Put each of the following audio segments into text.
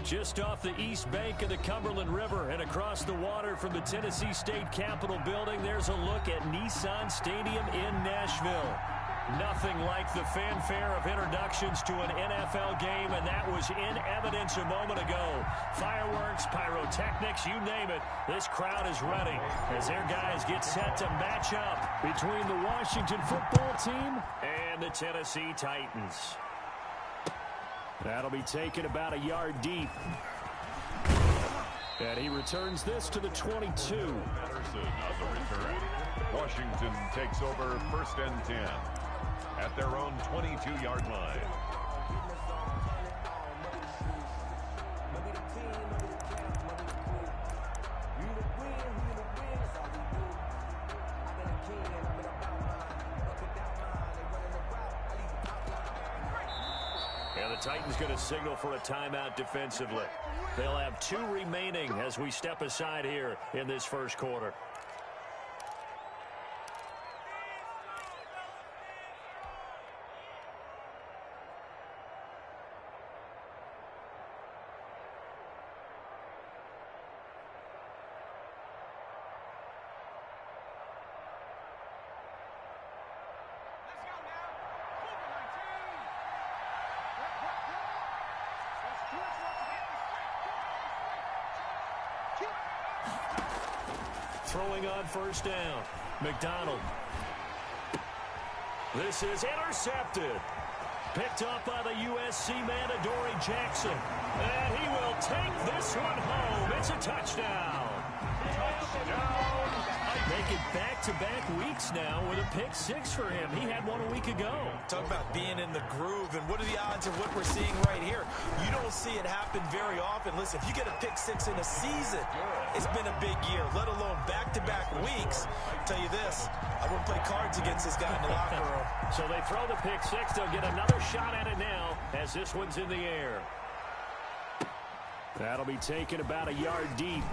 Just off the east bank of the Cumberland River and across the water from the Tennessee State Capitol building, there's a look at Nissan Stadium in Nashville. Nothing like the fanfare of introductions to an NFL game, and that was in evidence a moment ago. Fireworks, pyrotechnics, you name it, this crowd is ready as their guys get set to match up between the Washington football team and the Tennessee Titans. That'll be taken about a yard deep. And he returns this to the 22. Patterson on the return. Washington takes over 1st and 10 at their own 22-yard line. And the Titans going to signal for a timeout defensively. They'll have 2 remaining as we step aside here in this first quarter. Throwing on 1st down. McDonald. This is intercepted. Picked up by the USC man, Adoree Jackson. And he will take this one home. It's a touchdown. Touchdown. Make it back-to-back weeks now with a pick 6 for him. He had one a week ago. Talk about being in the groove, and what are the odds of what we're seeing right here? You don't see it happen very often. Listen, if you get a pick 6 in a season, it's been a big year, let alone back-to-back weeks. I'll tell you this, I wouldn't play cards against this guy in the locker room. So they throw the pick 6. They'll get another shot at it now as this one's in the air. That'll be taken about a yard deep.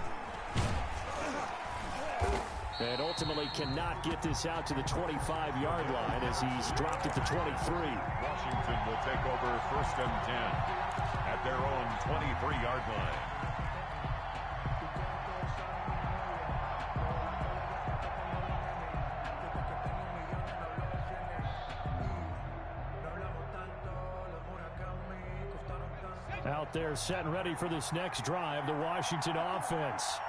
And ultimately cannot get this out to the 25-yard line as he's dropped at the 23. Washington will take over 1st and 10 at their own 23-yard line. Out there set and ready for this next drive, the Washington offense.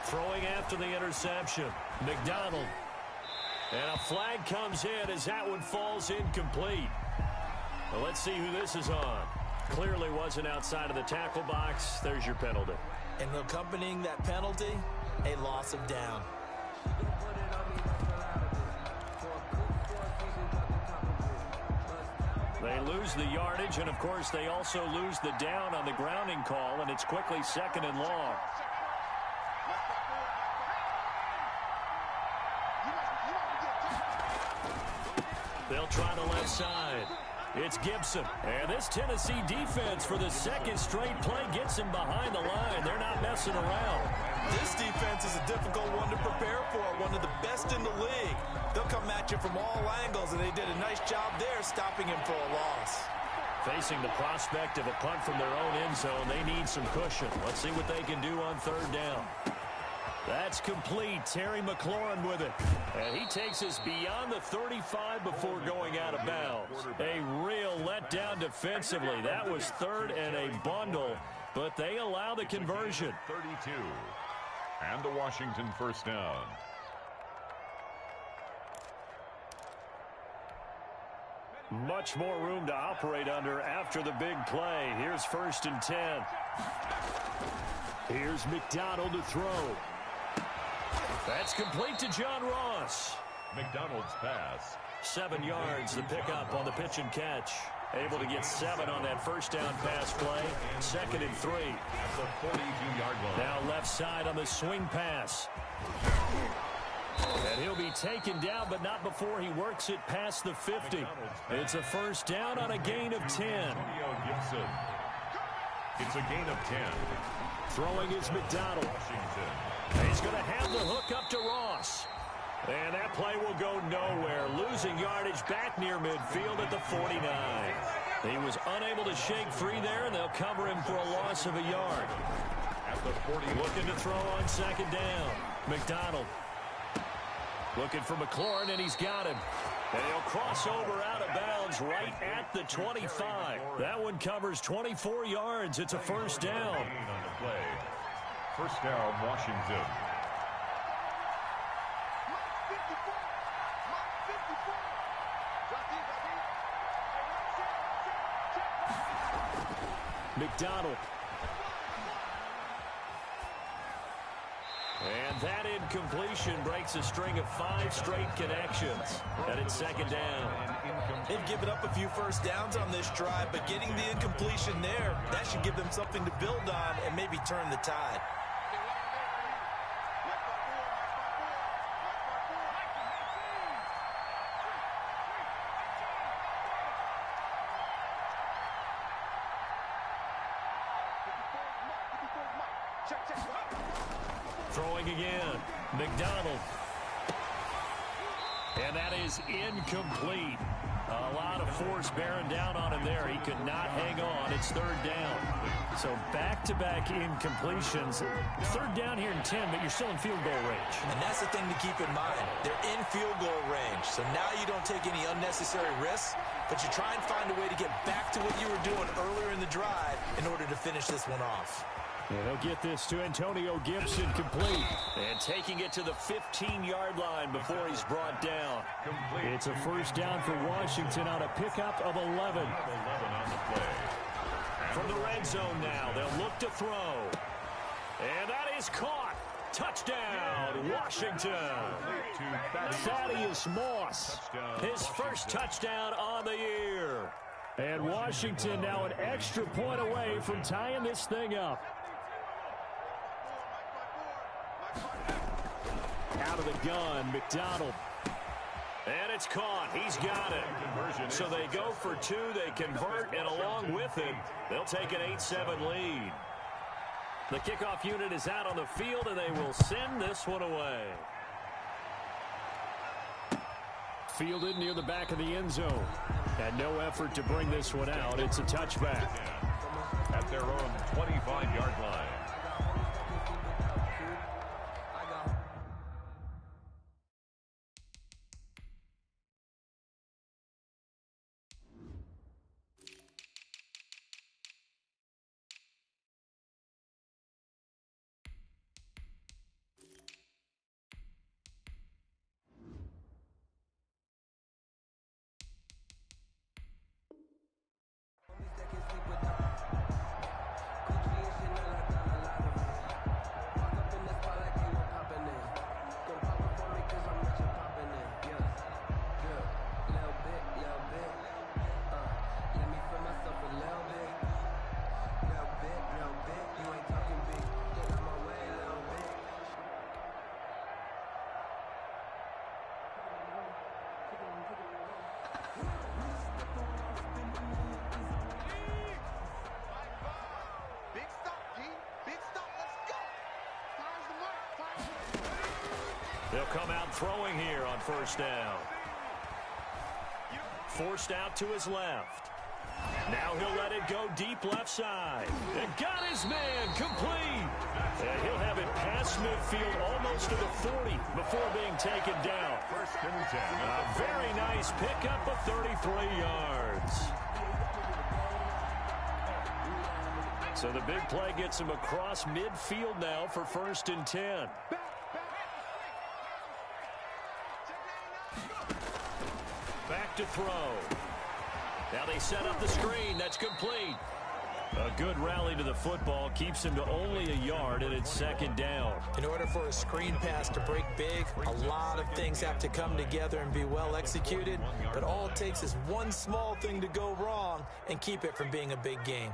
Throwing after the interception, McDonald. And a flag comes in as that one falls incomplete. Well, let's see who this is on. Clearly wasn't outside of the tackle box. There's your penalty. And accompanying that penalty, a loss of down. They lose the yardage, and of course they also lose the down on the grounding call, and it's quickly 2nd and long. They'll try the left side. It's Gibson. And this Tennessee defense for the 2nd straight play gets him behind the line. They're not messing around. This defense is a difficult one to prepare for, one of the best in the league. They'll come at you from all angles, and they did a nice job there stopping him for a loss. Facing the prospect of a punt from their own end zone, they need some cushion. Let's see what they can do on 3rd down. That's complete. Terry McLaurin with it. And he takes us beyond the 35 before going out of bounds. A real letdown defensively. That was 3rd and a bundle, but they allow the conversion. 32. And the Washington 1st down. Much more room to operate under after the big play. Here's 1st and 10. Here's McDonald to throw. That's complete to John Ross. McDonald's pass. 7 yards, the pickup on the pitch and catch. Able to get 7 on that 1st down pass play. 2nd and 3. At the 42-yard line. Now left side on the swing pass. And he'll be taken down, but not before he works it past the 50. It's a 1st down on a gain of 10. Gibson. It's a gain of 10. Throwing is McDonald. Washington. He's going to have the hook up to Ross. And that play will go nowhere. Losing yardage back near midfield at the 49. He was unable to shake free there, and they'll cover him for a loss of a yard. At the 40. Looking to throw on second down. McDonald. Looking for McLaurin, and he's got him. And he'll cross over out of bounds right at the 25. That one covers 24 yards. It's a first down. On the play. First down, Washington. McDonald. And that incompletion breaks a string of 5 straight connections. And it's second down. They've given up a few first downs on this drive, but getting the incompletion there, that should give them something to build on and maybe turn the tide. Throwing again. McDonald. And that is incomplete. A lot of force bearing down on him there. He could not hang on. It's third down. So back-to-back incompletions. Third down here in 10, but you're still in field goal range. And that's the thing to keep in mind. They're in field goal range. So now you don't take any unnecessary risks, but you try and find a way to get back to what you were doing earlier in the drive in order to finish this one off. And he'll get this to Antonio Gibson complete. And taking it to the 15-yard line before he's brought down. It's a first down for Washington on a pickup of 11. 11 on the play. From the red zone now, they'll look to throw. And that is caught. Touchdown, Washington. Thaddeus Moss, his first touchdown on the year. And Washington now an extra point away from tying this thing up. Out of the gun, McDonald. And it's caught. He's got it. So they go for 2. They convert, and along with it, they'll take an 8-7 lead. The kickoff unit is out on the field, and they will send this one away. Fielded near the back of the end zone. And no effort to bring this one out. It's a touchback. At their own 25-yard line. They'll come out throwing here on first down. Forced out to his left. Now he'll let it go deep left side. And got his man complete. And he'll have it past midfield almost to the 40 before being taken down. First and 10. A very nice pickup of 33 yards. So the big play gets him across midfield now for first and 10. Back to throw. Now they set up the screen. That's complete. A good rally to the football keeps him to only a yard, and it's second down. In order for a screen pass to break big, a lot of things have to come together and be well executed. But all it takes is one small thing to go wrong and keep it from being a big game.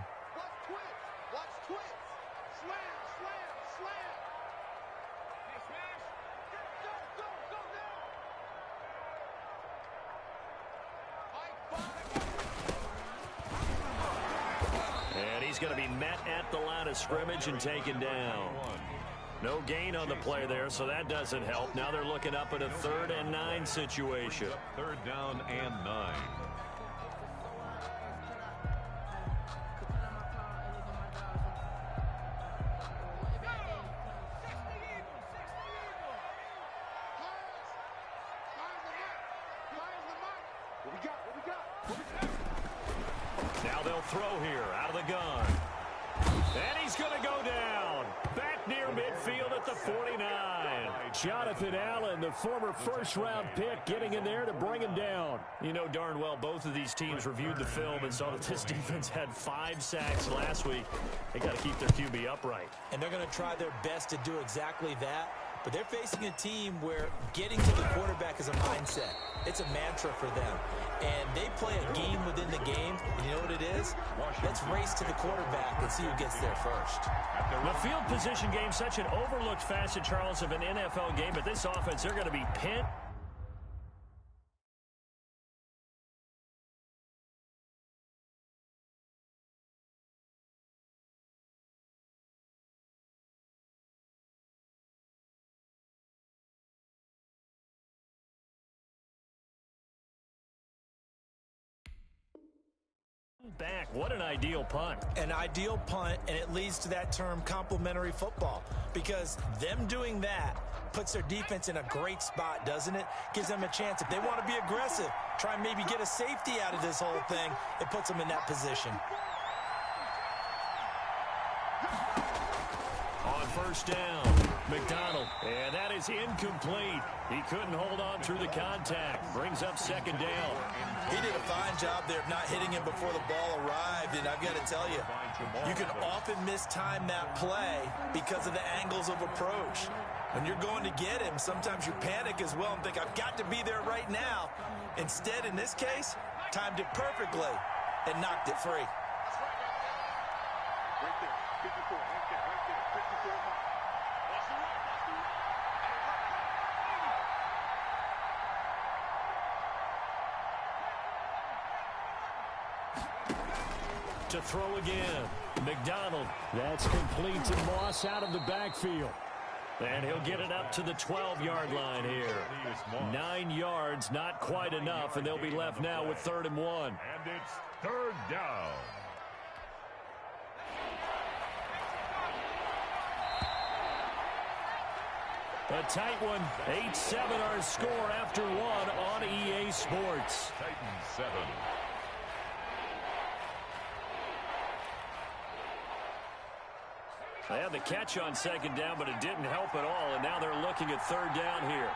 he's going to be met at the line of scrimmage and taken down. No gain on the play there, so that doesn't help. Now they're looking up at a 3rd and 9 situation. 3rd down and 9. Now they'll throw here out of the gun. And he's going to go down. Back near midfield at the 49. Jonathan Allen, the former first-round pick, getting in there to bring him down. You know darn well both of these teams reviewed the film and saw that this defense had 5 sacks last week. They got to keep their QB upright. And they're going to try their best to do exactly that. But they're facing a team where getting to the quarterback is a mindset. It's a mantra for them. And they play a game within the game. And you know what it is? Let's race to the quarterback and see who gets there first. The field position game, such an overlooked facet, Charles, of an NFL game. But this offense, they're going to be pinned. Back. What an ideal punt. An ideal punt, and it leads to that term complementary football, because them doing that puts their defense in a great spot, doesn't it? Gives them a chance. If they want to be aggressive, try and maybe get a safety out of this whole thing, it puts them in that position. On 1st down, McDonald, and that is incomplete. He couldn't hold on through the contact. Brings up 2nd down. He did a fine job there of not hitting him before the ball arrived, and I've got to tell you, you can often mistime that play because of the angles of approach. When you're going to get him, sometimes you panic as well and think, I've got to be there right now. Instead, in this case, timed it perfectly and knocked it free. Right there, 54, right there, 54 mark. To throw again, McDonald. That's complete to Moss out of the backfield. And he'll get it up to the 12-yard line here. 9 yards, not quite enough, and they'll be left now with 3rd and 1. And it's 3rd down. A tight one. 8-7 our score after 1 on EA Sports. Titans 7. They had the catch on 2nd down, but it didn't help at all, and now they're looking at 3rd down here.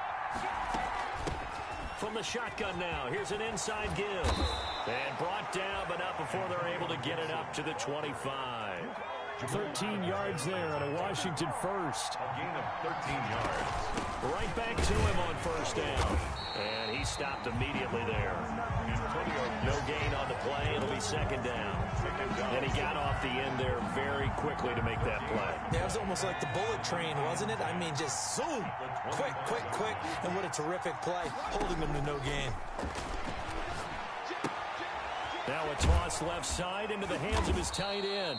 From the shotgun now, here's an inside give. And brought down, but not before they're able to get it up to the 25. 13 yards there on a Washington first. A gain of 13 yards. Right back to him on 1st down. And he stopped immediately there. No gain on the play. It'll be 2nd down. And he got off the end there very quickly to make that play. That was almost like the bullet train, wasn't it? I mean, just zoom. Quick, quick, quick. And what a terrific play, holding them to no gain. Now a toss left side into the hands of his tight end.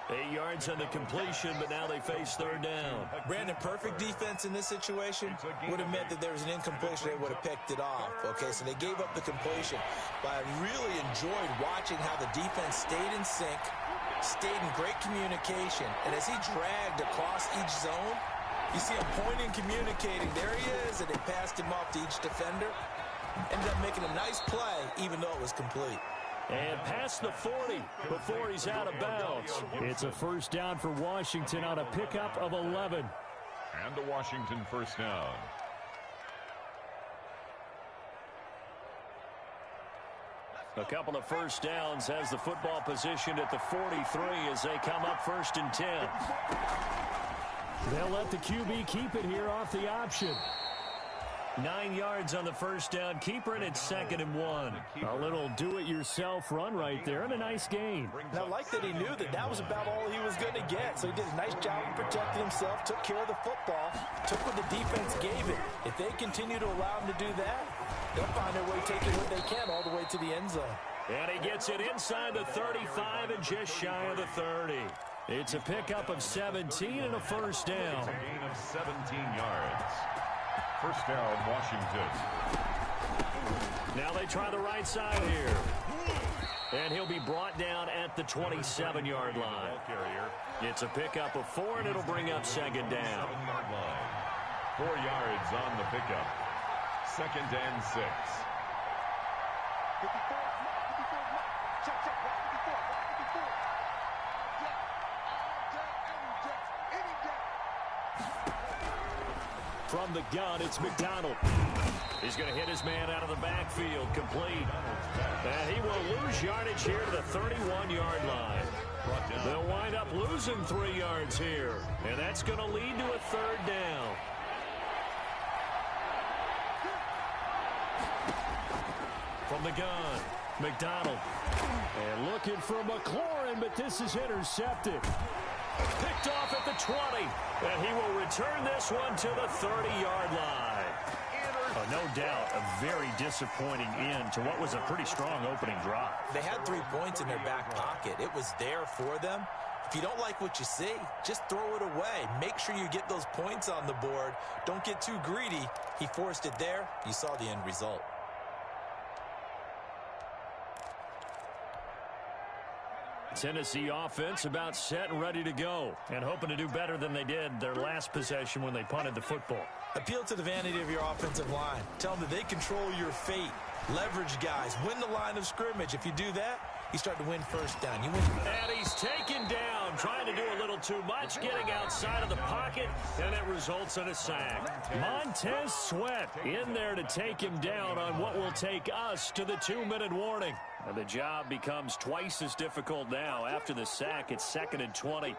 8 yards on the completion, but now they face 3rd down. Brandon, perfect defense in this situation would have meant that there was an incompletion. They would have picked it off. Okay, so they gave up the completion. But I really enjoyed watching how the defense stayed in sync, stayed in great communication. And as he dragged across each zone, you see him pointing, communicating. There he is, and they passed him off to each defender. Ended up making a nice play, even though it was complete. And past the 40 before he's out of bounds. It's a 1st down for Washington on a pickup of 11. And a Washington 1st down. A couple of 1st downs has the football positioned at the 43 as they come up 1st and 10. They'll let the QB keep it here off the option. 9 yards on the 1st down. Keeper, and it's 2nd and 1. A little do-it-yourself run right there, and a nice gain. And I like that he knew that that was about all he was going to get. So he did a nice job of protecting himself, took care of the football, took what the defense gave it. If they continue to allow him to do that, they'll find their way taking what they can all the way to the end zone. And he gets it inside the 35 and just shy of the 30. It's a pickup of 17 and a first down. It's a gain of 17 yards. First down, Washington. Now they try the right side here. And he'll be brought down at the 27-yard line. It's a pickup of 4, and it'll bring up second down. 7-yard line. 4 yards on the pickup. Second and 6. 54. Check. 54. From the gun, it's McDonald. He's going to hit his man out of the backfield, complete. And he will lose yardage here to the 31-yard line. They'll wind up losing 3 yards here. And that's going to lead to a third down. From the gun, McDonald. And looking for McLaurin, but this is intercepted. Picked off at the 20. And he will return this one to the 30-yard line. Oh, no doubt, a very disappointing end to what was a pretty strong opening drive. They had 3 points in their back pocket. It was there for them. If you don't like what you see, just throw it away. Make sure you get those points on the board. Don't get too greedy. He forced it there. You saw the end result. Tennessee offense about set and ready to go, and hoping to do better than they did their last possession when they punted the football. Appeal to the vanity of your offensive line. Tell them that they control your fate. Leverage guys. Win the line of scrimmage. If you do that, you start to win first down. You win. And he's taken down, trying to do a little too much, getting outside of the pocket, and it results in a sack. Montez Sweat in there to take him down on what will take us to the 2-minute warning. And the job becomes twice as difficult now. After the sack, it's 2nd and 20.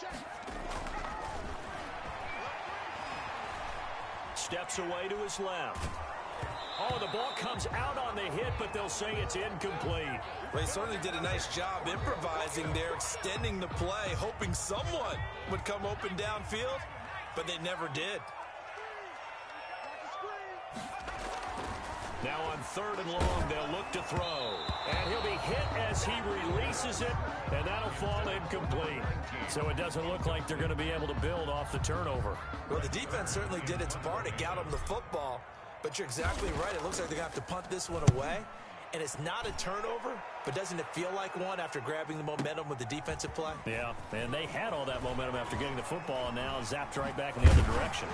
Check. Steps away to his left. Oh, the ball comes out on the hit, but they'll say it's incomplete. Well, he certainly did a nice job improvising there, extending the play, hoping someone would come open downfield, but they never did. Now on 3rd and long, they'll look to throw. And he'll be hit as he releases it, and that'll fall incomplete. So it doesn't look like they're going to be able to build off the turnover. Well, the defense certainly did its part. It got them the football. But you're exactly right. It looks like they're going to have to punt this one away. And it's not a turnover, but doesn't it feel like one after grabbing the momentum with the defensive play? Yeah, and they had all that momentum after getting the football, and now zapped right back in the other direction.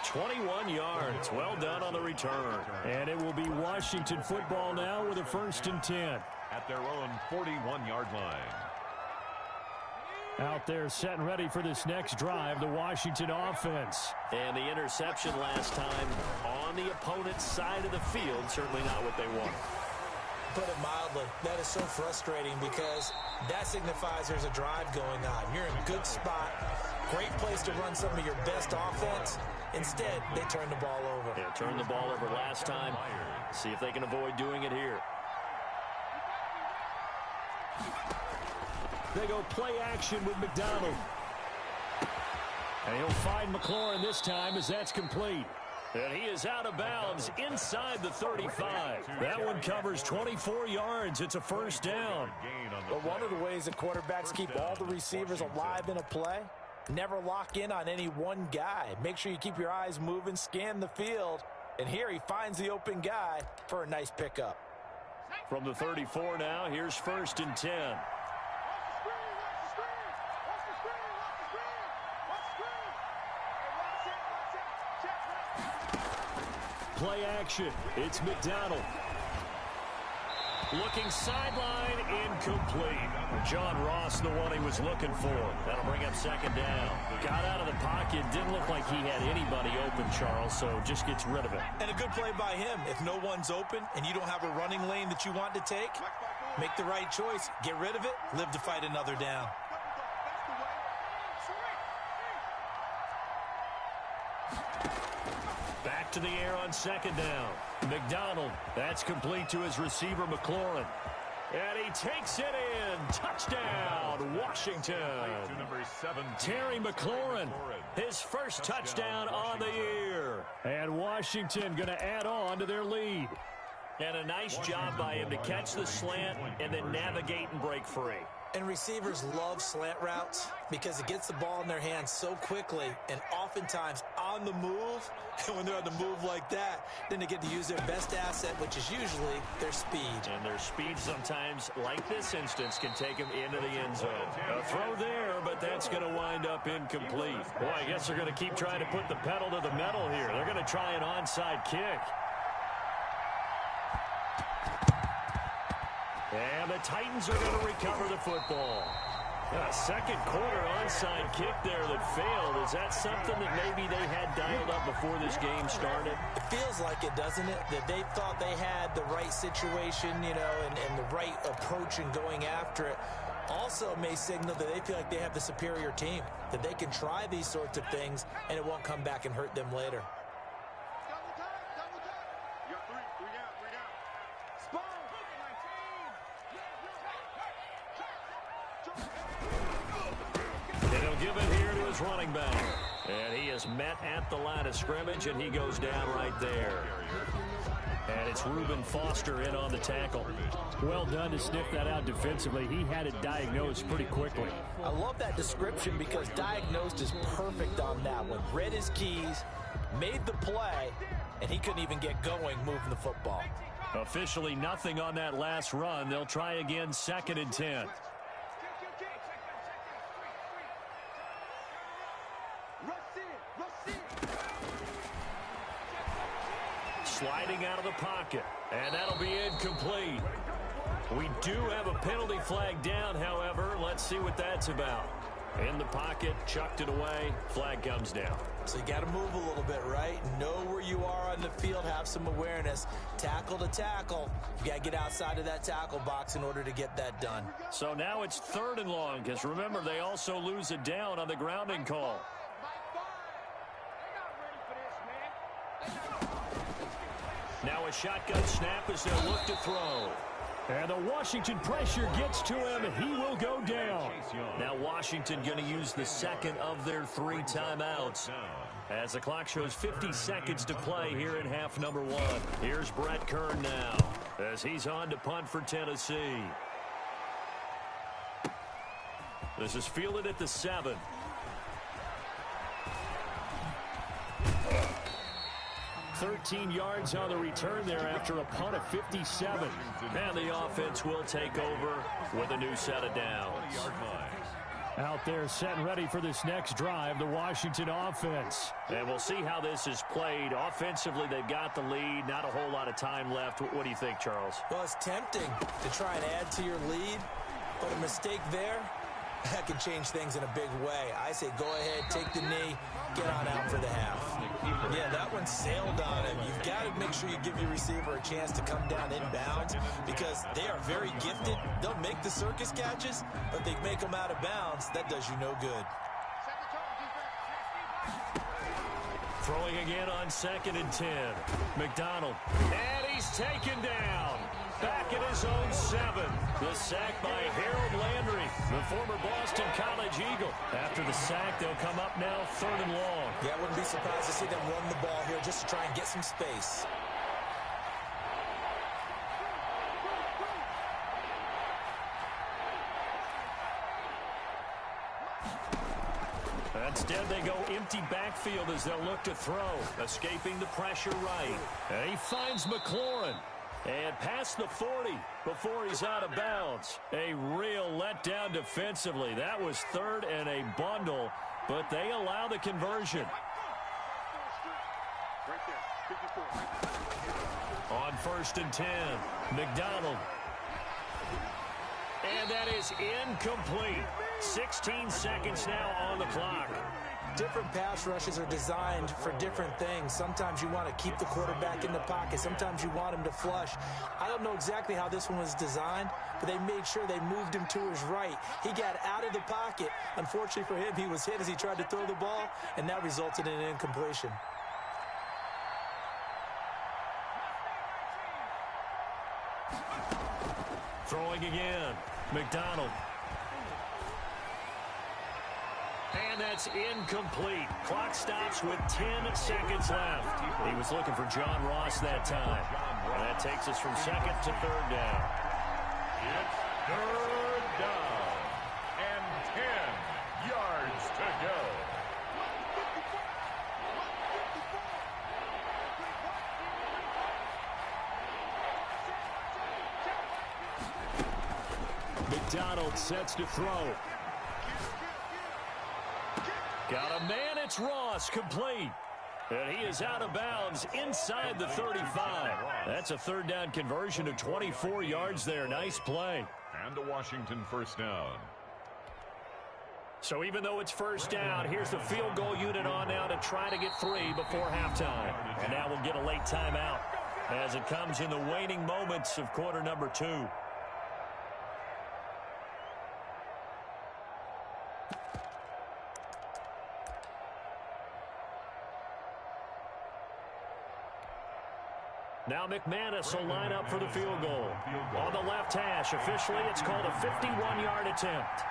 21 yards. Well done on the return. And it will be Washington football now with a 1st and 10. At their own 41-yard line. Out there set and ready for this next drive, the Washington offense. And the interception last time on the opponent's side of the field, certainly not what they want. Put it mildly, that is so frustrating because that signifies there's a drive going on. You're in a good spot, great place to run some of your best offense. Instead, they turn the ball over. Yeah, turned the ball over last time. See if they can avoid doing it here. They go play action with McDonald. And he'll find McLaurin this time as that's complete. And he is out of bounds inside the 35. That one covers 24 yards. It's a first down. But one of the ways that quarterbacks keep all the receivers alive in a play, never lock in on any one guy. Make sure you keep your eyes moving, scan the field. And here he finds the open guy for a nice pickup. From the 34 now, here's 1st and 10. Play action. It's McDonald. Looking sideline, incomplete. John Ross, the one he was looking for. That'll bring up 2nd down. Got out of the pocket. Didn't look like he had anybody open, Charles, so just gets rid of it. And a good play by him. If no one's open and you don't have a running lane that you want to take, make the right choice. Get rid of it. Live to fight another down. Back to the air on 2nd down. McDonald, that's complete to his receiver, McLaurin. And he takes it in. Touchdown, Washington. Terry McLaurin, his first touchdown on the year. And Washington going to add on to their lead. And a nice job by him to catch the slant and then navigate and break free. And receivers love slant routes because it gets the ball in their hands so quickly and oftentimes on the move. And when they're on the move like that, then they get to use their best asset, which is usually their speed. And their speed sometimes, like this instance, can take them into the end zone. A throw there, but that's going to wind up incomplete. Boy, I guess they're going to keep trying to put the pedal to the metal here. They're going to try an onside kick. And the Titans are going to recover the football. A second quarter onside kick there that failed. Is that something that maybe they had dialed up before this game started? It feels like it, doesn't it? That they thought they had the right situation, you know, and the right approach in going after it. Also may signal that they feel like they have the superior team, that they can try these sorts of things and it won't come back and hurt them later. Give it here to his running back. And he is met at the line of scrimmage, and he goes down right there. And it's Reuben Foster in on the tackle. Well done to sniff that out defensively. He had it diagnosed pretty quickly. I love that description because diagnosed is perfect on that one. Read his keys, made the play, and he couldn't even get going moving the football. Officially nothing on that last run. They'll try again 2nd and 10. Sliding out of the pocket, and that'll be incomplete. We do have a penalty flag down, however. Let's see what that's about. In the pocket, chucked it away, flag comes down. So you got to move a little bit, right? Know where you are on the field, have some awareness. Tackle to tackle. You got to get outside of that tackle box in order to get that done. So now it's 3rd and long, because remember, they also lose it down on the grounding call. Now a shotgun snap as they look to throw. And the Washington pressure gets to him, and he will go down. Now Washington going to use the second of their 3 timeouts. As the clock shows 50 seconds to play here in half number 1. Here's Brett Kern now as he's on to punt for Tennessee. This is fielded at the 7. $13 yards on the return there after a punt of 57. And the offense will take over with a new set of downs. Out there set and ready for this next drive, the Washington offense. And we'll see how this is played. Offensively, they've got the lead. Not a whole lot of time left. What do you think, Charles? Well, it's tempting to try and add to your lead, but a mistake there, that can change things in a big way. I say go ahead, take the knee, get on out for the half. Yeah, that one sailed on him. You've got to make sure you give your receiver a chance to come down inbounds because they are very gifted. They'll make the circus catches, but they make them out of bounds. That does you no good. Throwing again on 2nd and 10. McDonald. And he's taken down. Back at his own 7. The sack by Harold Landry, the former Boston College Eagle. After the sack, they'll come up now 3rd and long. Yeah, I wouldn't be surprised to see them run the ball here just to try and get some space. Instead, they go empty backfield as they'll look to throw. Escaping the pressure right. And he finds McLaurin. And past the 40 before he's out of bounds. A real letdown defensively. That was 3rd and a bundle, but they allow the conversion. On 1st and 10, McDonald. And that is incomplete. 16 seconds now on the clock. Different pass rushes are designed for different things. Sometimes you want to keep the quarterback in the pocket. Sometimes you want him to flush. I don't know exactly how this one was designed, but they made sure they moved him to his right. He got out of the pocket. Unfortunately for him, he was hit as he tried to throw the ball, and that resulted in an incompletion. Throwing again. McDonald. And that's incomplete. Clock stops with 10 seconds left. He was looking for John Ross that time. And that takes us from second to third down. It's third down and 10 yards to go. McDonald sets to throw. Got a man, it's Ross, complete. And he is out of bounds inside the 35. That's a third down conversion of 24 yards there. Nice play. And a Washington first down. So even though it's first down, here's the field goal unit on now to try to get 3 before halftime. And now we'll get a late timeout as it comes in the waning moments of quarter number 2. Now McManus will line up for the field goal. On the left hash, officially it's called a 51-yard attempt.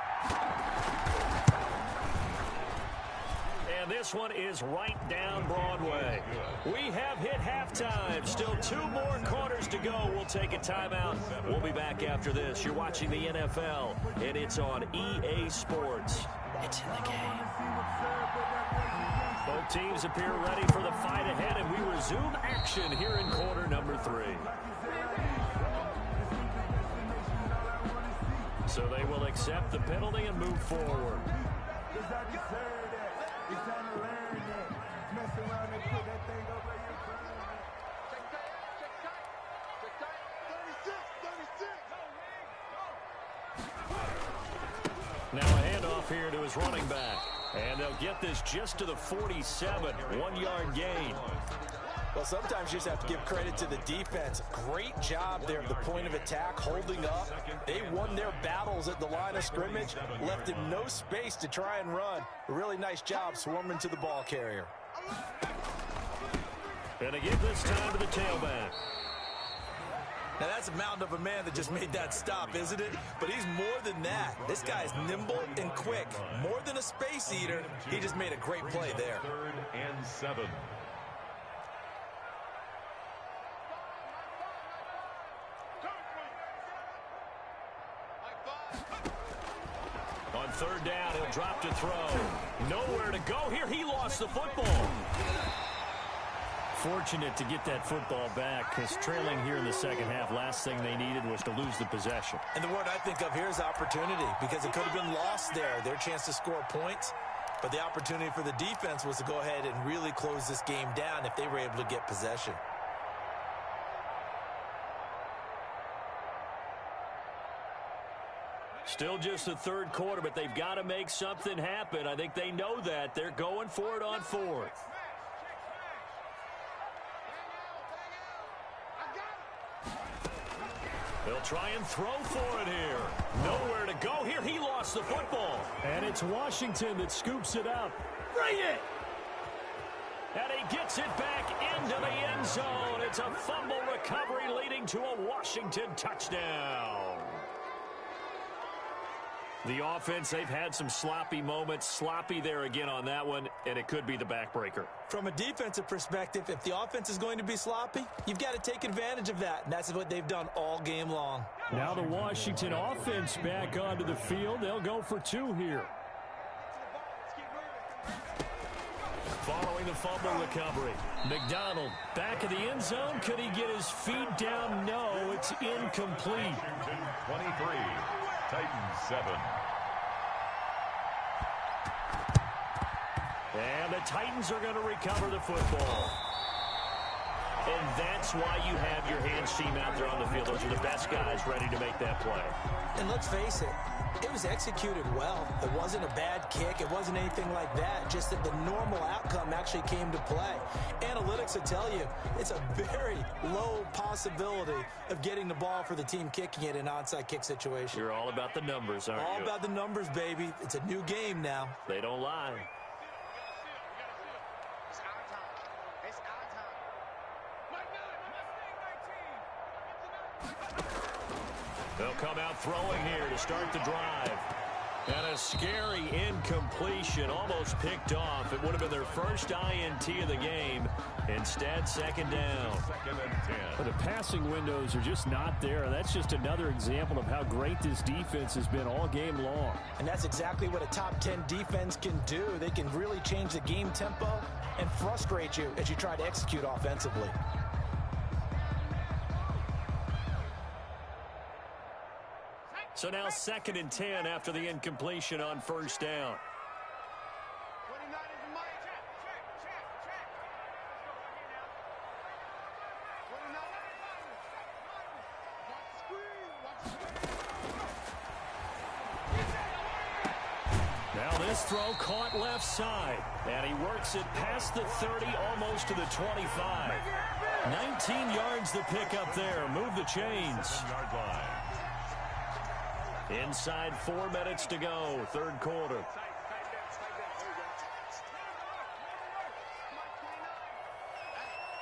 And this one is right down Broadway. We have hit halftime. Still 2 more quarters to go. We'll take a timeout. We'll be back after this. You're watching the NFL, and it's on EA Sports. It's in the game. Both teams appear ready for the fight ahead, and we resume action here in quarter number 3. So they will accept the penalty and move forward. Now a handoff here to his running back. And they'll get this just to the 47. 1-yard gain. Well, sometimes you just have to give credit to the defense. Great job there at the point of attack, holding up. They won their battles at the line of scrimmage, left him no space to try and run. A really nice job swarming to the ball carrier. And again this time to the tailback. Now, that's a mountain of a man that just made that stop, isn't it? But he's more than that. This guy's nimble and quick. More than a space eater, he just made a great play there. 3rd and 7. On 3rd down, he'll drop to throw. Nowhere to go here. He lost the football. Fortunate to get that football back, because trailing here in the second half, last thing they needed was to lose the possession. And the word I think of here is opportunity, because it could have been lost there, their chance to score points. But the opportunity for the defense was to go ahead and really close this game down if they were able to get possession. Still just the 3rd quarter, but they've got to make something happen. I think they know that. They're going for it on 4th. They'll try and throw for it here. Nowhere to go here. He lost the football. And it's Washington that scoops it up. Bring it! And he gets it back into the end zone. It's a fumble recovery leading to a Washington touchdown. The offense, they've had some sloppy moments. Sloppy there again on that one, and it could be the backbreaker. From a defensive perspective, if the offense is going to be sloppy, you've got to take advantage of that, and that's what they've done all game long. Now the Washington offense back onto the field. They'll go for 2 here. Following the fumble recovery, McDonald back of the end zone. Could he get his feet down? No, it's incomplete. 23, Titans 7. And the Titans are going to recover the football. And that's why you have your hands team out there on the field. Those are the best guys ready to make that play. And let's face it, it was executed well. It wasn't a bad kick. It wasn't anything like that. Just that the normal outcome actually came to play. Analytics will tell you it's a very low possibility of getting the ball for the team kicking it in an onside kick situation. You're all about the numbers, aren't you? All about the numbers, baby. It's a new game now. They don't lie. They'll come out throwing here to start the drive. And a scary incompletion, almost picked off. It would have been their first INT of the game. Instead, second down. Second and 10. But the passing windows are just not there. That's just another example of how great this defense has been all game long. And that's exactly what a top 10 defense can do. They can really change the game tempo and frustrate you as you try to execute offensively. So now second and 10 after the incompletion on first down. 29 is the mic. Check. 29. Watch the screen. Now this throw caught left side. And he works it past the 30, almost to the 25. 19 yards the pick up there. Move the chains. 7-yard line. Inside 4 minutes to go, third quarter.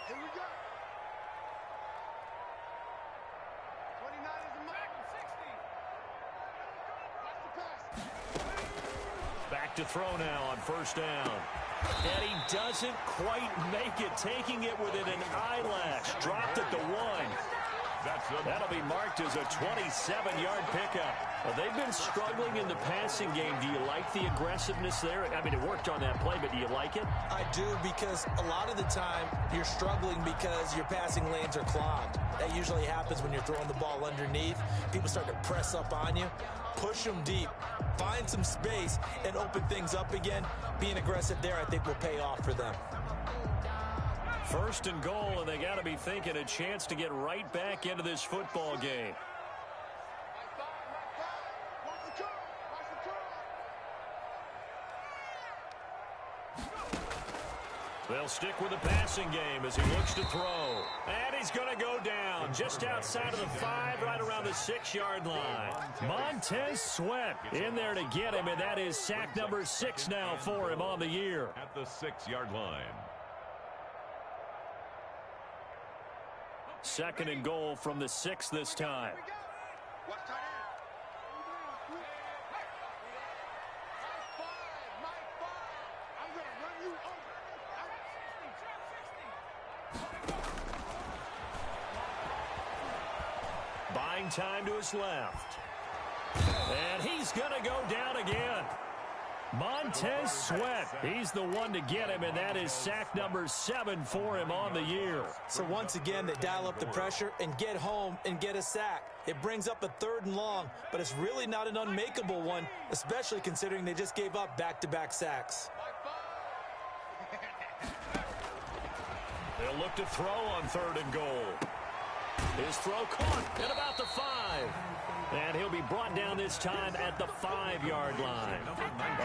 Here we go. 29 is the mic. 60. Watch the pass. Back to throw now on first down. And he doesn't quite make it, taking it within an eyelash. Dropped at the 1. That'll be marked as a 27-yard pickup. Well, they've been struggling in the passing game. Do you like the aggressiveness there? I mean, it worked on that play, but do you like it? I do, because a lot of the time you're struggling because your passing lanes are clogged. That usually happens when you're throwing the ball underneath. People start to press up on you. Push them deep. Find some space and open things up again. Being aggressive there, I think, will pay off for them. First and goal, and they got to be thinking a chance to get right back into this football game. Watch the curve. They'll stick with the passing game as he looks to throw. And he's going to go down just outside of the 5, right around the 6-yard line. Montez Sweat in there to get him, and that is sack number 6 now for him on the year. At the 6-yard line. Second and goal from the 6 this time. Watch tight end. My five. I'm going to run you over. Buying time to his left. And he's going to go down again. Montez Sweat, he's the one to get him, and that is sack number 7 for him on the year. So once again, they dial up the pressure and get home and get a sack. It brings up a 3rd and long, but it's really not an unmakeable one, especially considering they just gave up back-to-back sacks. They'll look to throw on 3rd and goal. His throw caught at about the 5. And he'll be brought down this time at the 5-yard line.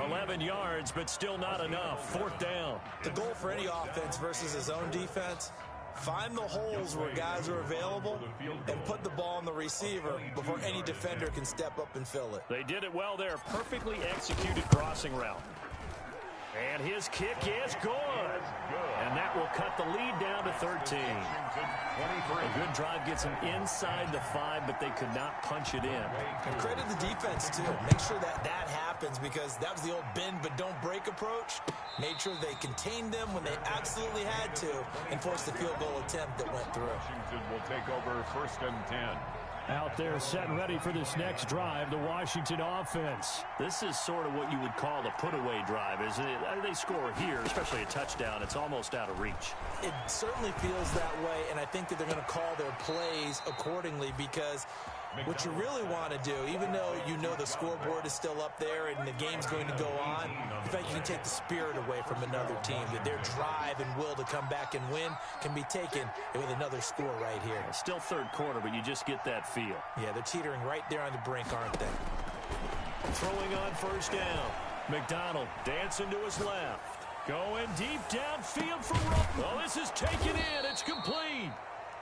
11 yards, but still not enough. 4th down. The goal for any offense versus his own defense, find the holes where guys are available and put the ball on the receiver before any defender can step up and fill it. They did it well there. Perfectly executed crossing route. And his kick is good. And that will cut the lead down to 13. A good drive gets them inside the 5, but they could not punch it in. And credit the defense, too. Make sure that happens, because that was the old bend but don't break approach. Made sure they contained them when they absolutely had to and forced the field goal attempt that went through. Washington will take over 1st and 10. Out there set and ready for this next drive, the Washington offense. This is sort of what you would call a put-away drive, isn't it? They score here, especially a touchdown. It's almost out of reach. It certainly feels that way, and I think that they're going to call their plays accordingly, because what you really want to do, even though you know the scoreboard is still up there and the game's going to go on, in fact, you can take the spirit away from another team, that their drive and will to come back and win can be taken with another score right here. It's still 3rd quarter, but you just get that feel. Yeah, they're teetering right there on the brink, aren't they? Throwing on 1st down. McDonald dancing to his left. Going deep downfield for Rupp. Well, this is taken in. It's complete.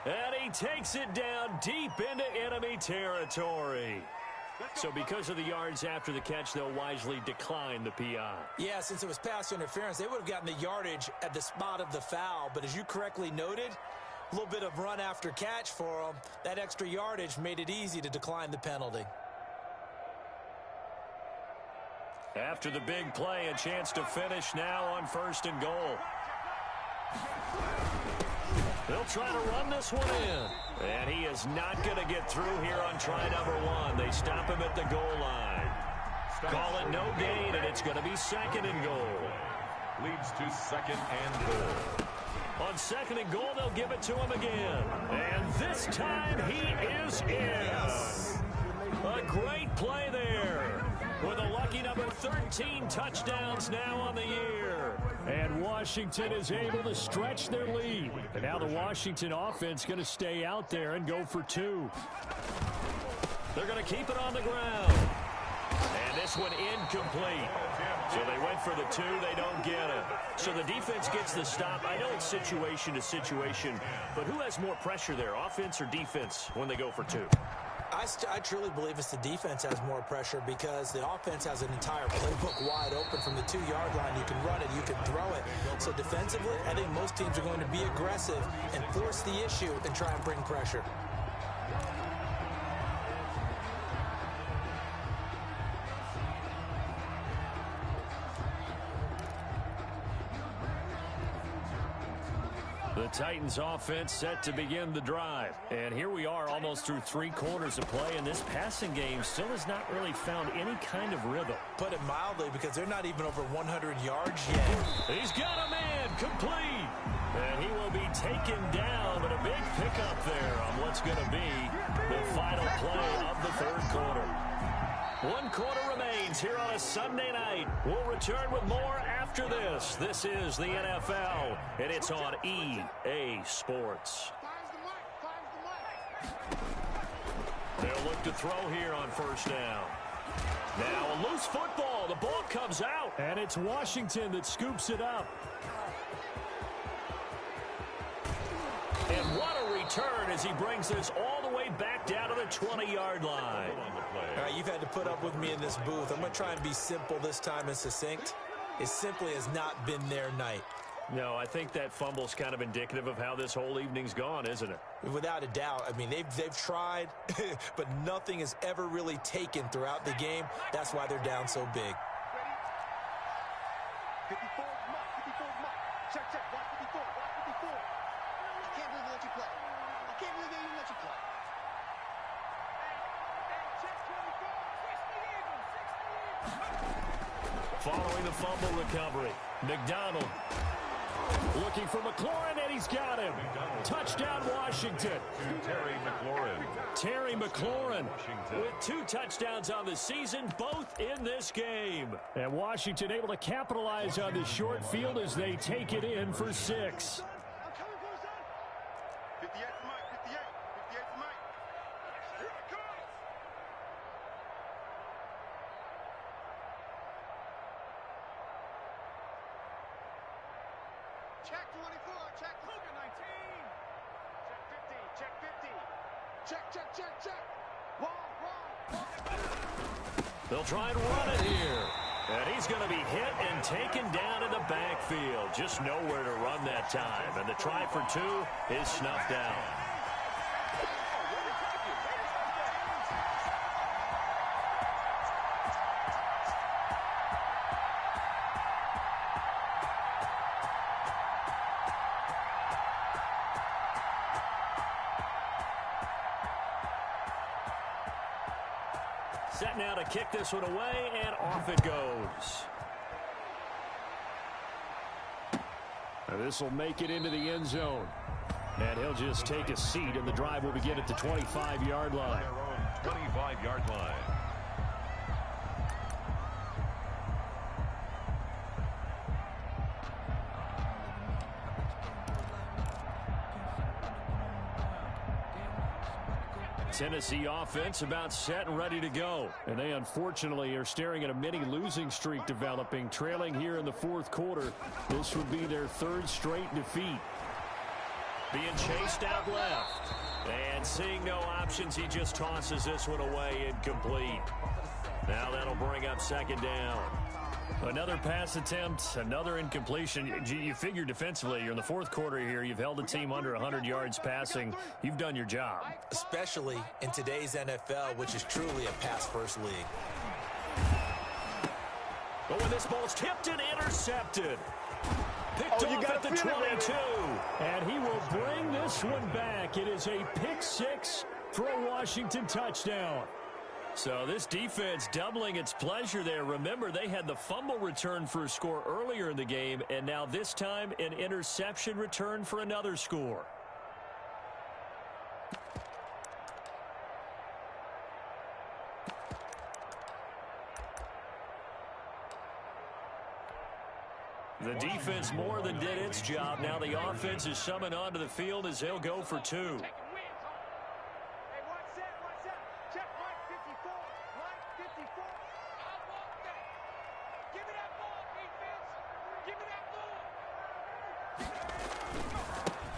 And he takes it down deep into enemy territory. So because of the yards after the catch, they'll wisely decline the PI. Yeah, since it was pass interference, they would have gotten the yardage at the spot of the foul. But as you correctly noted, a little bit of run after catch for them. That extra yardage made it easy to decline the penalty. After the big play, a chance to finish now on 1st and goal. They'll try to run this one in. And he is not going to get through here on try number 1. They stop him at the goal line. Call it no gain, and it's going to be 2nd and goal. Leads to 2nd and goal. On 2nd and goal, they'll give it to him again. And this time he is in. A great play there. With a lucky number 13 touchdowns now on the year. And Washington is able to stretch their lead. And now the Washington offense going to stay out there and go for 2. They're going to keep it on the ground. And this one incomplete. So they went for the 2. They don't get it. So the defense gets the stop. I know it's situation to situation, but who has more pressure there, offense or defense, when they go for 2? I truly believe it's the defense has more pressure because the offense has an entire playbook wide open from the 2-yard line. You can run it, you can throw it. So defensively, I think most teams are going to be aggressive and force the issue and try and bring pressure. The Titans offense set to begin the drive. And here we are almost through 3 quarters of play, and this passing game still has not really found any kind of rhythm. Put it mildly, because they're not even over 100 yards yet. He's got a man complete. And he will be taken down, but a big pickup there on what's going to be the final play of the 3rd quarter. 1 quarter remains here on a Sunday night. We'll return with more after this. This is the NFL, and it's on EA Sports. They'll look to throw here on 1st down. Now a loose football. The ball comes out. And it's Washington that scoops it up. And what a return as he brings this all the way back down to the 20-yard line. All right, you've had to put up with me in this booth. I'm going to try and be simple this time and succinct. It simply has not been their night. No, I think that fumble's kind of indicative of how this whole evening's gone, isn't it? Without a doubt. I mean, they've tried, but nothing has ever really taken throughout the game. That's why they're down so big. 54 mark, 54 mark. Check, watch 54, watch 54. I can't believe they let you play. I can't believe they even let you play. Following the fumble recovery, McDonald looking for McLaurin, and he's got him. Touchdown, Washington. Terry McLaurin with 2 touchdowns on the season, both in this game. And Washington able to capitalize on the short field as they take it in for 6. 58 for Mike, 58. 58 for Mike. Here it comes. Check 24, check Luka 19. Check 50, check 50. Check. Wrong. They'll try and run it here. And he's going to be hit and taken down in the backfield. Just nowhere to run that time. And the try for 2 is snuffed out. Set now to kick this one away, and off it goes. And this will make it into the end zone. And he'll just take a seat, and the drive will begin at the 25-yard line. 25-yard line. Tennessee offense about set and ready to go. And they unfortunately are staring at a mini losing streak developing, trailing here in the 4th quarter. This would be their 3rd straight defeat. Being chased out left. And seeing no options, he just tosses this one away, incomplete. Now that'll bring up 2nd down. Another pass attempt, another incompletion. You figure defensively, you're in the 4th quarter here. You've held the team under 100 yards passing. You've done your job. Especially in today's NFL, which is truly a pass-first league. Oh, and this ball's tipped and intercepted. Picked off at the 22. And he will bring this one back. It is a pick six for a Washington touchdown. So this defense doubling its pleasure there. Remember, they had the fumble return for a score earlier in the game, and now this time an interception return for another score. The defense more than did its job. Now the offense is summoned onto the field as they'll go for two.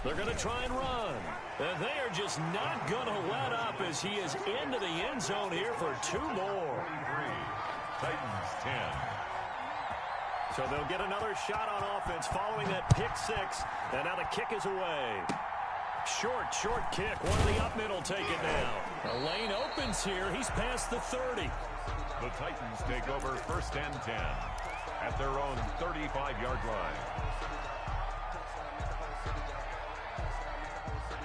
They're going to try and run. And they are just not going to let up as he is into the end zone here for two more. Titans 10. So they'll get another shot on offense following that pick six. And now the kick is away. Short kick. One of the up middle take it now. The lane opens here. He's past the 30. The Titans take over first and 10 at their own 35-yard line.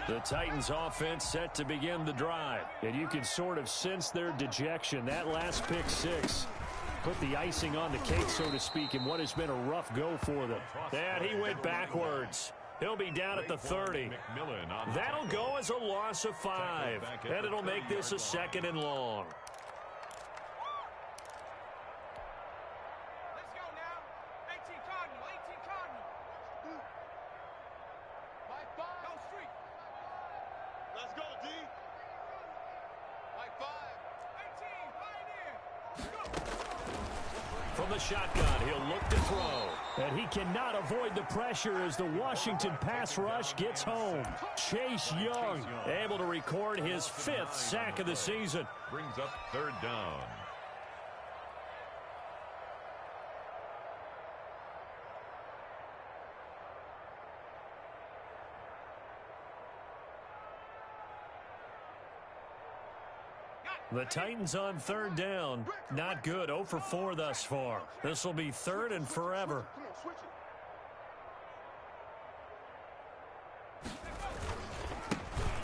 The Titans offense set to begin the drive. And you can sort of sense their dejection. That last pick six put the icing on the cake, so to speak, in what has been a rough go for them. And he went backwards. He'll be down at the 30. That'll go as a loss of 5. And it'll make this a second and long. Let's go now. 18 Cardinal, 18 Cardinal. Mike 5. Go street. Let's go, D. Mike 5. 18, Pioneer. Go. From the shotgun, he'll look to throw. And he cannot avoid the pressure as the Washington pass rush gets home. Chase Young able to record his 5th sack of the season. Brings up third down. The Titans on third down. Not good. 0 for 4 thus far. This will be third and forever.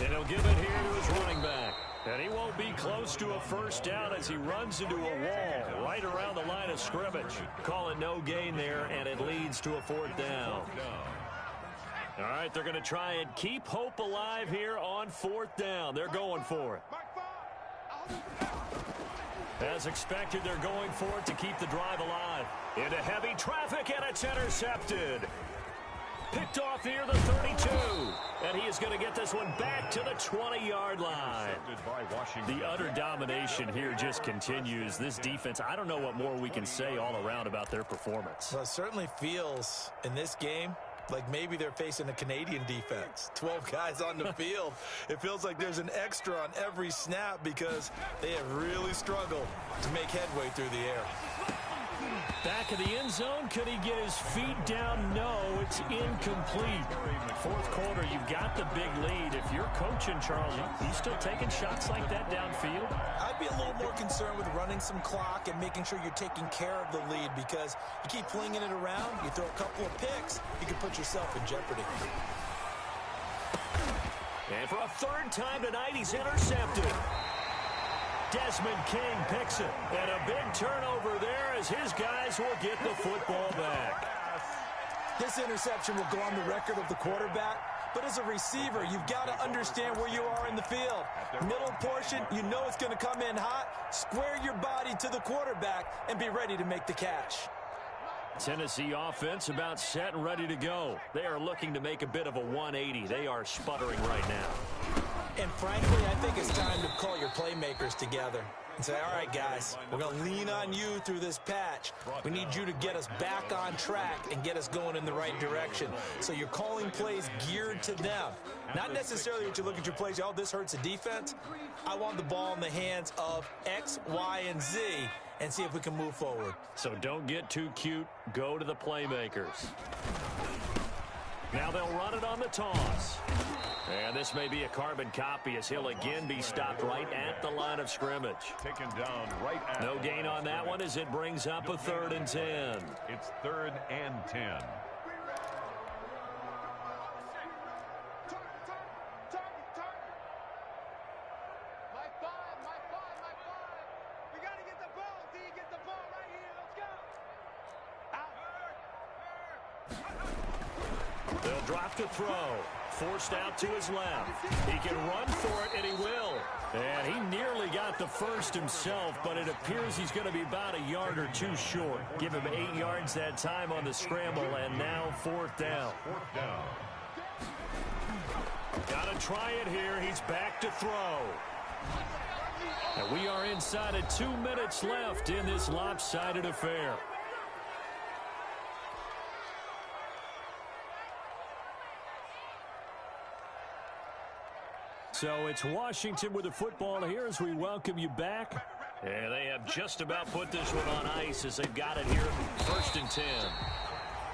And he'll give it here to his running back. And he won't be close to a first down as he runs into a wall right around the line of scrimmage. Call it no gain there, and it leads to a 4th down. All right, they're going to try and keep hope alive here on 4th down. They're going for it. As expected, they're going for it to keep the drive alive. Into heavy traffic, and it's intercepted. Picked off near the 32. And he is going to get this one back to the 20-yard line. The utter domination here just continues. This defense, I don't know what more we can say all around about their performance. Well, it certainly feels in this game like maybe they're facing a Canadian defense. 12 guys on the field. It feels like there's an extra on every snap because they have really struggled to make headway through the air. Back of the end zone. Could he get his feet down? No, it's incomplete. 4th quarter, you've got the big lead. If you're coaching, Charles, you still taking shots like that downfield? I'd be a little more concerned with running some clock and making sure you're taking care of the lead, because you keep flinging it around, you throw a couple of picks, you can put yourself in jeopardy. And for a 3rd time tonight, he's intercepted. Desmond King picks it. And a big turnover there as his guys will get the football back. This interception will go on the record of the quarterback, but as a receiver, you've got to understand where you are in the field. Middle portion, you know it's going to come in hot. Square your body to the quarterback and be ready to make the catch. Tennessee offense about set and ready to go. They are looking to make a bit of a 180. They are sputtering right now. And frankly, I think it's time to call your playmakers together and say, all right, guys, we're going to lean on you through this patch. We need you to get us back on track and get us going in the right direction. So you're calling plays geared to them. Not necessarily what you look at your plays, oh, this hurts the defense. I want the ball in the hands of X, Y, and Z and see if we can move forward. So don't get too cute. Go to the playmakers. Now they'll run it on the toss. And this may be a carbon copy as he'll again be stopped right at the line of scrimmage. Taken down right at No the gain line on of that one scrimmage. as it brings up a 3rd and 10. It's 3rd and 10. My five. We got to get the ball, D. Get the ball right here. Let's go. They'll drop to throw. Forced out to his left. He can run for it, and he will. And he nearly got the first himself, but it appears he's going to be about a yard or two short. Give him 8 yards that time on the scramble, and now 4th down. 4th down. Got to try it here. He's back to throw. And we are inside of 2 minutes left in this lopsided affair. So it's Washington with the football here as we welcome you back. And they have just about put this one on ice as they've got it here, 1st and 10.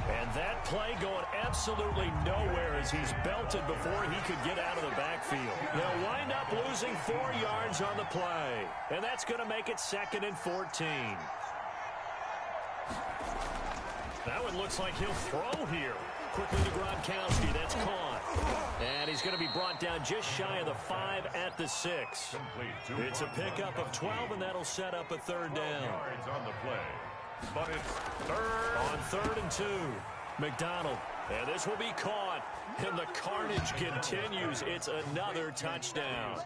And that play going absolutely nowhere as he's belted before he could get out of the backfield. They'll wind up losing 4 yards on the play. And that's going to make it 2nd and 14. That one looks like he'll throw here. Quickly to Gronkowski. That's caught. And he's going to be brought down just shy of the 5 at the 6. It's a pickup of 12, and that'll set up a 3rd down. Yards on the play. But it's 3rd. On 3rd and 2. McDonald. And this will be caught. And the carnage continues. It's another touchdown.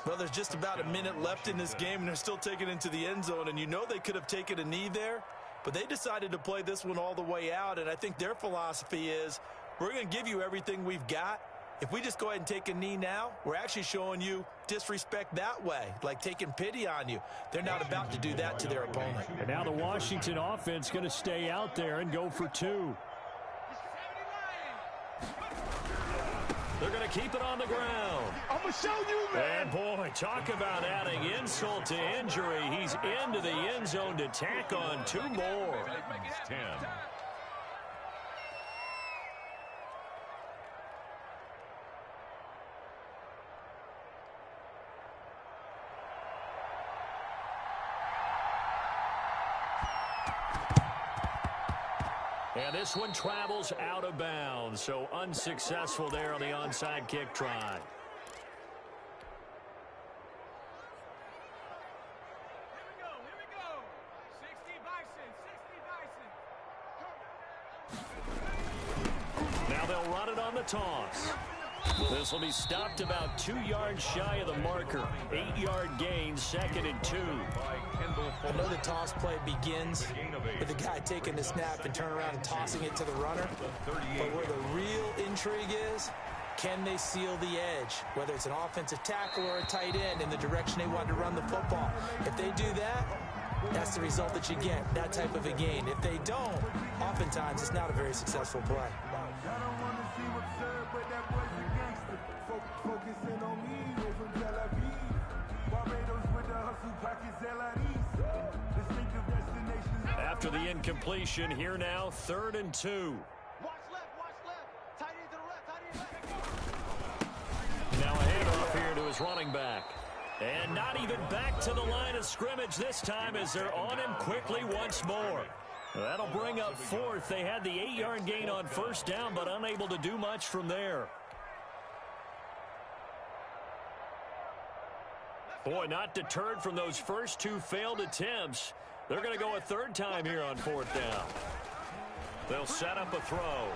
Well, there's just about a minute left in this game, and they're still taking it into the end zone. And you know they could have taken a knee there, but they decided to play this one all the way out. And I think their philosophy is, we're going to give you everything we've got. If we just go ahead and take a knee now, we're actually showing you disrespect that way, like taking pity on you. They're not about to do that to their opponent. And now the Washington offense going to stay out there and go for 2. They're going to keep it on the ground. I'm going to show you, man. And boy, talk about adding insult to injury. He's into the end zone to tack on 2 more. 10. And this one travels out of bounds, so unsuccessful there on the onside kick try. Here we go. 60 Bison. Now they'll run it on the toss. This will be stopped about 2 yards shy of the marker. 8-yard gain, 2nd and 2. I know the toss play begins with the guy taking the snap and turning around and tossing it to the runner. But where the real intrigue is, can they seal the edge? Whether it's an offensive tackle or a tight end in the direction they want to run the football. If they do that, that's the result that you get, that type of a gain. If they don't, oftentimes it's not a very successful play. After the incompletion, here now, 3rd and 2. Watch left. Tight end to the left. Now a handoff here to his running back. And not even back to the line of scrimmage this time as they're on him quickly once more. That'll bring up 4th. They had the 8-yard gain on 1st down, but unable to do much from there. Boy, not deterred from those first 2 failed attempts. They're going to go a 3rd time here on 4th down. They'll set up a throw.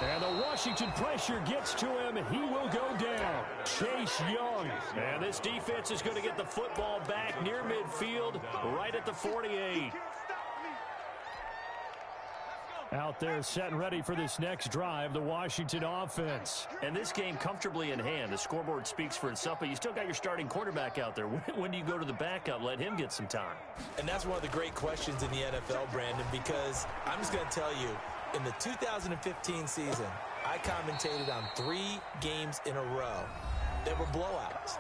And the Washington pressure gets to him. He will go down. Chase Young. And this defense is going to get the football back near midfield, right at the 48. Out there set and ready for this next drive, the Washington offense. And this game comfortably in hand. The scoreboard speaks for itself, but you still got your starting quarterback out there. When do you go to the backup? Let him get some time. And that's one of the great questions in the NFL, Brandon, because I'm just going to tell you, in the 2015 season, I commentated on 3 games in a row that were blowouts.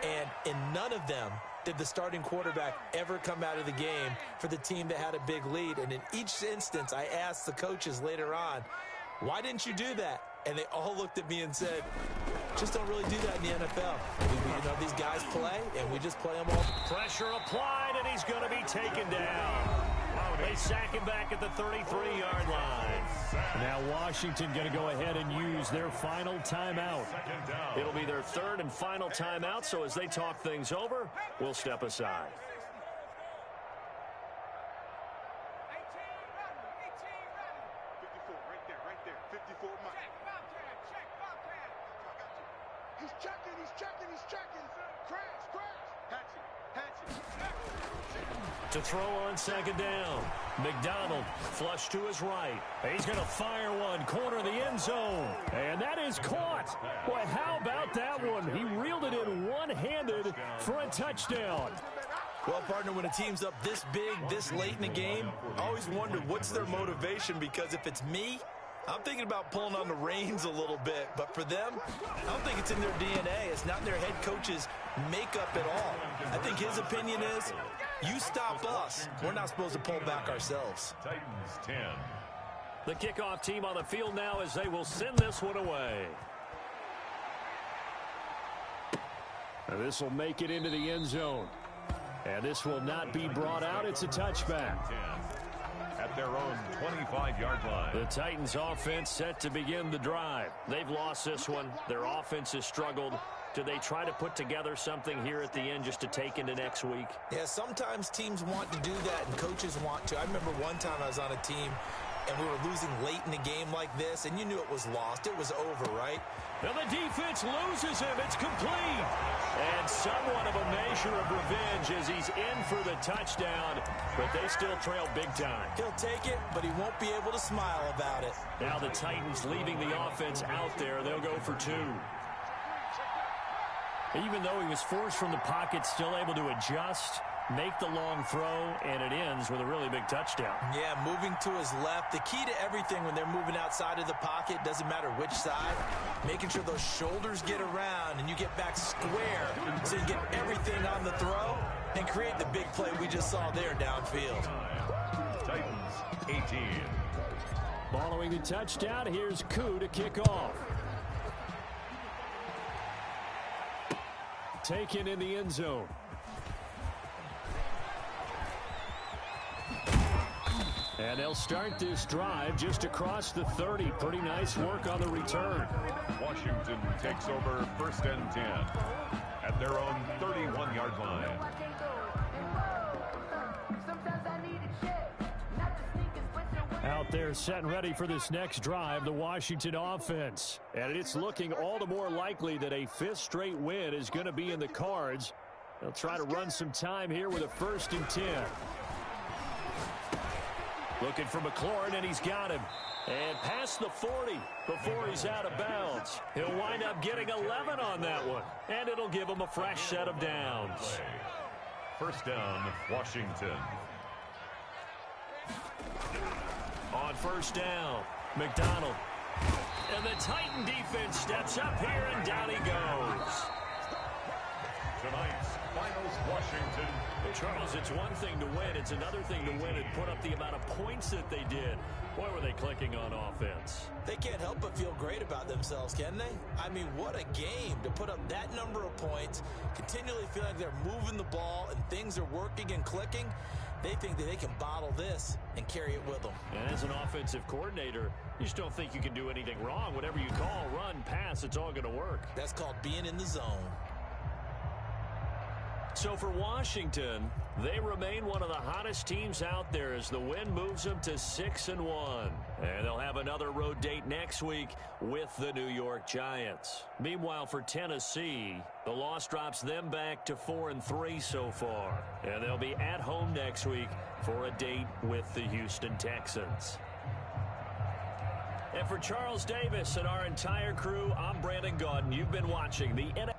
And in none of them did the starting quarterback ever come out of the game for the team that had a big lead. And in each instance, I asked the coaches later on, why didn't you do that? and they all looked at me and said, just don't really do that in the NFL. You know, these guys play, and we just play them all. Pressure applied, and he's going to be taken down. They sack him back at the 33-yard line. Now Washington going to go ahead and use their final timeout. It'll be their third and final timeout, so as they talk things over, we'll step aside. 54, right there. 54, Mike. He's checking. Crash. Hatch it. To throw on second down. McDonald flush to his right. He's going to fire one, corner of the end zone. And that is caught. Boy, how about that one? He reeled it in one-handed for a touchdown. Well, partner, when a team's up this big, this late in the game, I always wonder what's their motivation, because if it's me, I'm thinking about pulling on the reins a little bit. But for them, I don't think it's in their DNA. It's not in their head coach's makeup at all. I think his opinion is, you stop us, we're not supposed to pull back ourselves. Titans 10. The kickoff team on the field now as they will send this one away. And this will make it into the end zone. And this will not be brought out. It's a touchback. At their own 25-yard line. The Titans offense set to begin the drive. They've lost this one. Their offense has struggled. Do they try to put together something here at the end just to take into next week? Yeah, sometimes teams want to do that and coaches want to. I remember one time I was on a team and we were losing late in the game like this, and you knew it was lost. It was over, right? And the defense loses him. It's complete. And somewhat of a measure of revenge as he's in for the touchdown, but they still trail big time. He'll take it, but he won't be able to smile about it. Now the Titans leaving the offense out there. They'll go for two. Even though he was forced from the pocket, still able to adjust, make the long throw, and it ends with a really big touchdown. Yeah, moving to his left. The key to everything when they're moving outside of the pocket, doesn't matter which side, making sure those shoulders get around and you get back square so you get everything on the throw and create the big play we just saw there downfield. Titans 18. Following the touchdown, here's Oooo to kick off. Taken in the end zone. And they'll start this drive just across the 30. Pretty nice work on the return. Washington takes over first and 10 at their own 31-yard line. Out there set and ready for this next drive, the Washington offense. And it's looking all the more likely that a fifth straight win is going to be in the cards. They'll try to run some time here with a 1st and 10. Looking for McLaurin, and he's got him. And past the 40 before he's out of bounds. He'll wind up getting 11 on that one. And it'll give him a fresh set of downs. First down, Washington. On first down, McDonald. And the Titan defense steps up here, and down he goes. Tonight's finals, Washington. Charles, it's one thing to win. It's another thing to win and put up the amount of points that they did. Boy, were they clicking on offense. They can't help but feel great about themselves, can they? I mean, what a game to put up that number of points, continually feel like they're moving the ball and things are working and clicking. They think that they can bottle this and carry it with them. And as an offensive coordinator, you just don't think you can do anything wrong. Whatever you call, run, pass, it's all going to work. That's called being in the zone. So for Washington, they remain one of the hottest teams out there as the win moves them to 6-1. And they'll have another road date next week with the New York Giants. Meanwhile, for Tennessee, the loss drops them back to 4-3 so far. And they'll be at home next week for a date with the Houston Texans. And for Charles Davis and our entire crew, I'm Brandon Gaudin. You've been watching the NFL.